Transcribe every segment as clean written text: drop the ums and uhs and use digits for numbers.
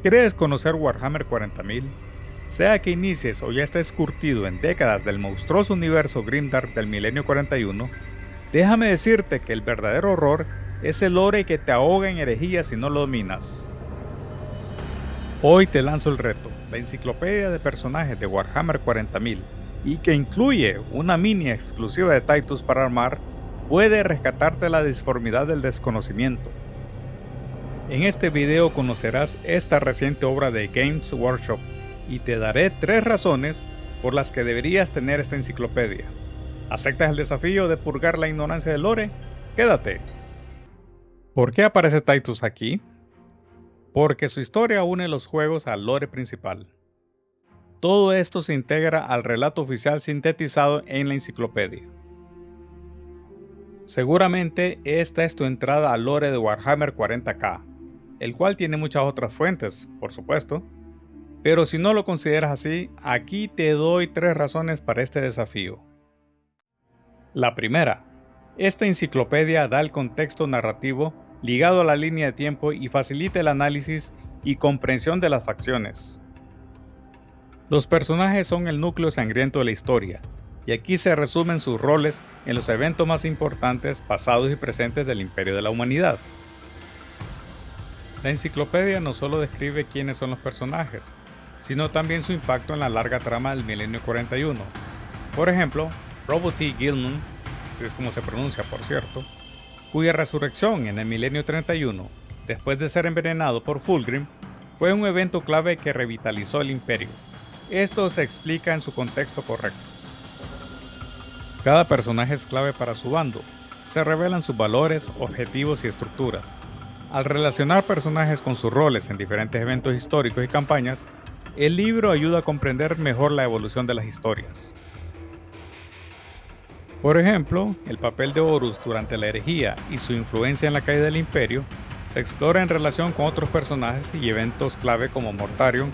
¿Quieres conocer Warhammer 40.000? Sea que inicies o ya estés curtido en décadas del monstruoso universo Grimdark del Milenio 41, déjame decirte que el verdadero horror es el lore que te ahoga en herejías si no lo dominas. Hoy te lanzo el reto, la enciclopedia de personajes de Warhammer 40.000, y que incluye una mini exclusiva de Titus para armar, puede rescatarte la disformidad del desconocimiento. En este video conocerás esta reciente obra de Games Workshop y te daré 3 razones por las que deberías tener esta enciclopedia. ¿Aceptas el desafío de purgar la ignorancia del lore? ¡Quédate! ¿Por qué aparece Titus aquí? Porque su historia une los juegos al lore principal. Todo esto se integra al relato oficial sintetizado en la enciclopedia. Seguramente esta es tu entrada al lore de Warhammer 40k, el cual tiene muchas otras fuentes, por supuesto, pero si no lo consideras así, aquí te doy 3 razones para este desafío. La primera, esta enciclopedia da el contexto narrativo ligado a la línea de tiempo y facilita el análisis y comprensión de las facciones. Los personajes son el núcleo sangriento de la historia, y aquí se resumen sus roles en los eventos más importantes pasados y presentes del Imperio de la Humanidad. La enciclopedia no solo describe quiénes son los personajes, sino también su impacto en la larga trama del Milenio 41. Por ejemplo, Robert T. Gilman, así es como se pronuncia por cierto, cuya resurrección en el Milenio 31, después de ser envenenado por Fulgrim, fue un evento clave que revitalizó el Imperio. Esto se explica en su contexto correcto. Cada personaje es clave para su bando, se revelan sus valores, objetivos y estructuras. Al relacionar personajes con sus roles en diferentes eventos históricos y campañas, el libro ayuda a comprender mejor la evolución de las historias. Por ejemplo, el papel de Horus durante la herejía y su influencia en la caída del Imperio se explora en relación con otros personajes y eventos clave como Mortarion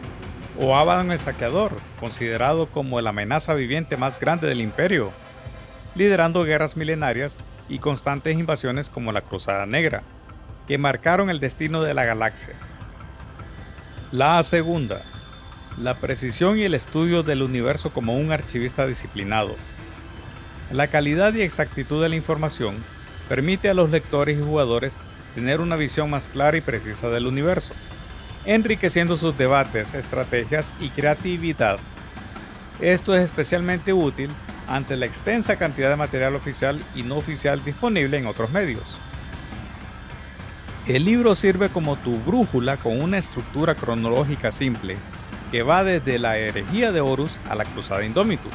o Abaddon el Saqueador, considerado como la amenaza viviente más grande del Imperio, liderando guerras milenarias y constantes invasiones como la Cruzada Negra, que marcaron el destino de la galaxia. La segunda, la precisión y el estudio del universo como un archivista disciplinado. La calidad y exactitud de la información permite a los lectores y jugadores tener una visión más clara y precisa del universo, enriqueciendo sus debates, estrategias y creatividad. Esto es especialmente útil ante la extensa cantidad de material oficial y no oficial disponible en otros medios. El libro sirve como tu brújula con una estructura cronológica simple que va desde la herejía de Horus a la Cruzada Indomitus,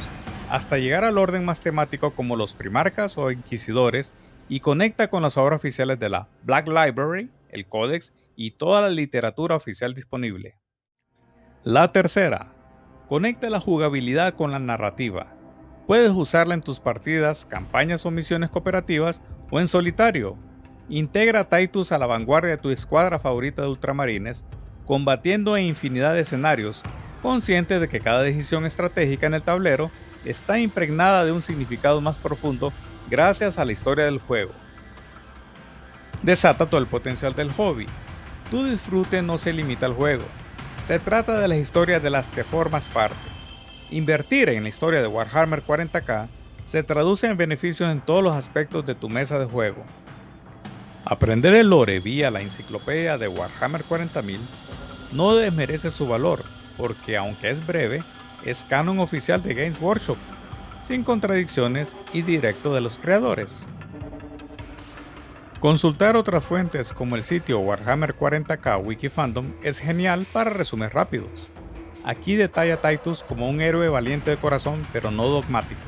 hasta llegar al orden más temático como los primarcas o inquisidores y conecta con las obras oficiales de la Black Library, el Códex y toda la literatura oficial disponible. La tercera, conecta la jugabilidad con la narrativa. Puedes usarla en tus partidas, campañas o misiones cooperativas o en solitario. Integra a Titus a la vanguardia de tu escuadra favorita de ultramarines, combatiendo en infinidad de escenarios, consciente de que cada decisión estratégica en el tablero está impregnada de un significado más profundo gracias a la historia del juego. Desata todo el potencial del hobby. Tu disfrute no se limita al juego. Se trata de las historias de las que formas parte. Invertir en la historia de Warhammer 40k se traduce en beneficios en todos los aspectos de tu mesa de juego. Aprender el lore vía la enciclopedia de Warhammer 40.000 no desmerece su valor, porque aunque es breve, es canon oficial de Games Workshop, sin contradicciones y directo de los creadores. Consultar otras fuentes como el sitio Warhammer 40k Wikifandom es genial para resúmenes rápidos. Aquí detalla a Titus como un héroe valiente de corazón pero no dogmático.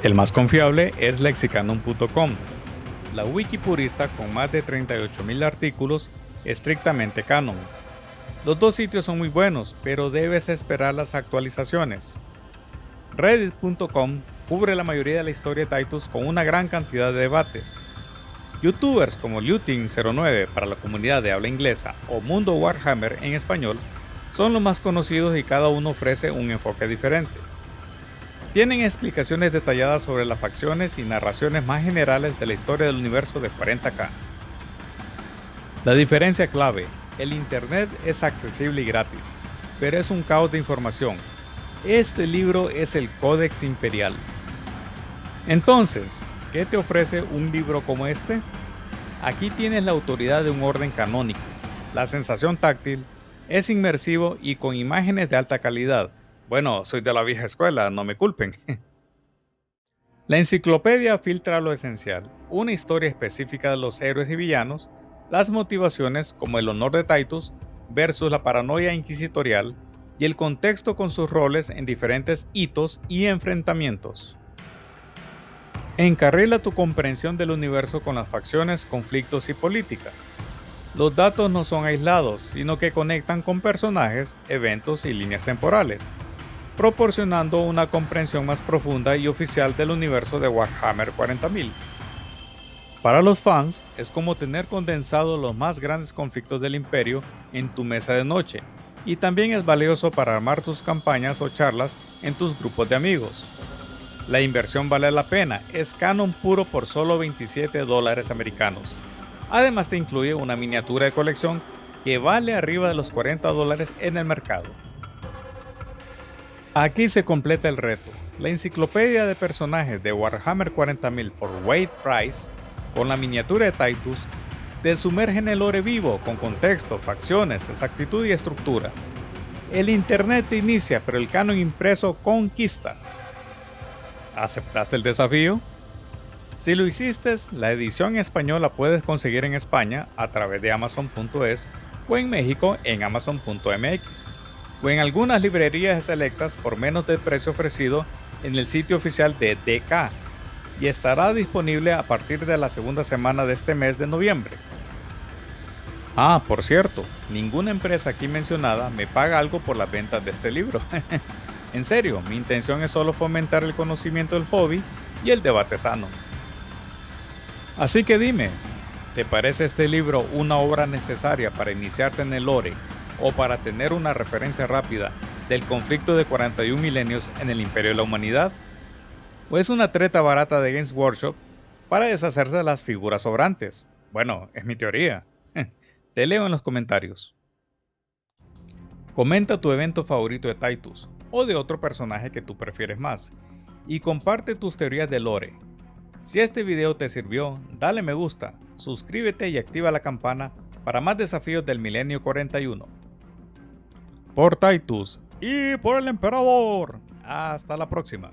El más confiable es lexicanum.com, la wiki purista con más de 38.000 artículos estrictamente canon. Los dos sitios son muy buenos, pero debes esperar las actualizaciones. Reddit.com cubre la mayoría de la historia de Titus con una gran cantidad de debates. Youtubers como Lutin09 para la comunidad de habla inglesa o Mundo Warhammer en español son los más conocidos y cada uno ofrece un enfoque diferente. Tienen explicaciones detalladas sobre las facciones y narraciones más generales de la historia del universo de 40k. La diferencia clave El Internet es accesible y gratis, pero es un caos de información. Este libro es el Codex Imperial. Entonces, ¿qué te ofrece un libro como este? Aquí tienes la autoridad de un orden canónico, la sensación táctil, es inmersivo y con imágenes de alta calidad. Bueno, soy de la vieja escuela, no me culpen. La enciclopedia filtra lo esencial, una historia específica de los héroes y villanos, las motivaciones como el honor de Titus versus la paranoia inquisitorial y el contexto con sus roles en diferentes hitos y enfrentamientos. Encarrila tu comprensión del universo con las facciones, conflictos y política. Los datos no son aislados, sino que conectan con personajes, eventos y líneas temporales, proporcionando una comprensión más profunda y oficial del universo de Warhammer 40.000. Para los fans, es como tener condensado los más grandes conflictos del Imperio en tu mesa de noche, y también es valioso para armar tus campañas o charlas en tus grupos de amigos. La inversión vale la pena, es canon puro por solo $27 americanos. Además te incluye una miniatura de colección que vale arriba de los $40 en el mercado. Aquí se completa el reto. La enciclopedia de personajes de Warhammer 40.000 por Wade Price, con la miniatura de Titus, te sumerge en el lore vivo con contexto, facciones, exactitud y estructura. El internet te inicia, pero el canon impreso conquista. ¿Aceptaste el desafío? Si lo hiciste, la edición en español la puedes conseguir en España a través de Amazon.es o en México en Amazon.mx o en algunas librerías selectas por menos del precio ofrecido en el sitio oficial de DK y estará disponible a partir de la segunda semana de este mes de noviembre. Ah, por cierto, ninguna empresa aquí mencionada me paga algo por las ventas de este libro. En serio, mi intención es solo fomentar el conocimiento del hobby y el debate sano. Así que dime, ¿te parece este libro una obra necesaria para iniciarte en el lore o para tener una referencia rápida del conflicto de 41 milenios en el Imperio de la Humanidad? ¿O es una treta barata de Games Workshop para deshacerse de las figuras sobrantes? Bueno, es mi teoría. Te leo en los comentarios. Comenta tu evento favorito de Titus o de otro personaje que tú prefieres más y comparte tus teorías de lore. Si este video te sirvió, dale me gusta, suscríbete y activa la campana para más desafíos del Milenio 41. Por Titus y por el Emperador. Hasta la próxima.